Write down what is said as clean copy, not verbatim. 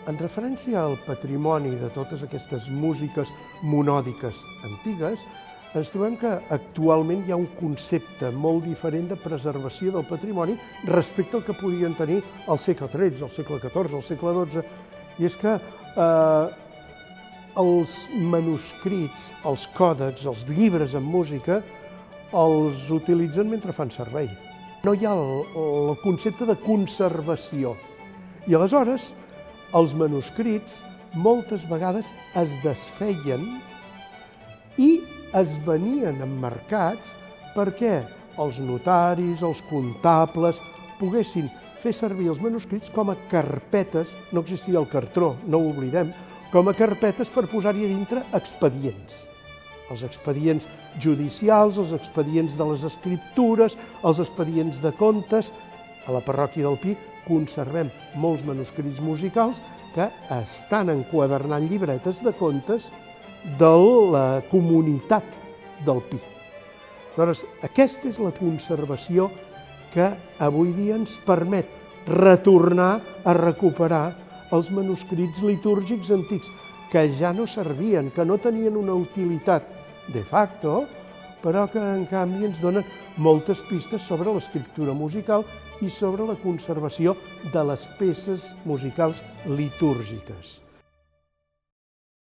En referència al patrimoni de totes aquestes músiques monòdiques antigues, ens trobem que actualment hi ha un concepte molt diferent de preservació del patrimoni respecte al que podien tenir al segle XIII, al segle XIV, al segle XII. I és que els manuscrits, els còdecs, els llibres amb música, els utilitzen mentre fan servei. No hi ha el concepte de conservació. I aleshores, els manuscrits moltes vegades es desfeien i es venien emmarcats perquè els notaris, els comptables, poguessin fer servir els manuscrits com a carpetes, no existia el cartró, no ho oblidem, com a carpetes per posar-hi a dintre expedients. Els expedients judicials, els expedients de les escriptures, els expedients de comptes. A la parròquia del Pi conservem molts manuscrits musicals que estan enquadernant llibretes de comptes de la comunitat del Pi. Aleshores, aquesta és la conservació que avui dia ens permet retornar a recuperar els manuscrits litúrgics antics, que ja no servien, que no tenien una utilitat de facto, però que en canvi ens donen moltes pistes sobre l'escriptura musical i sobre la conservació de les peces musicals litúrgiques.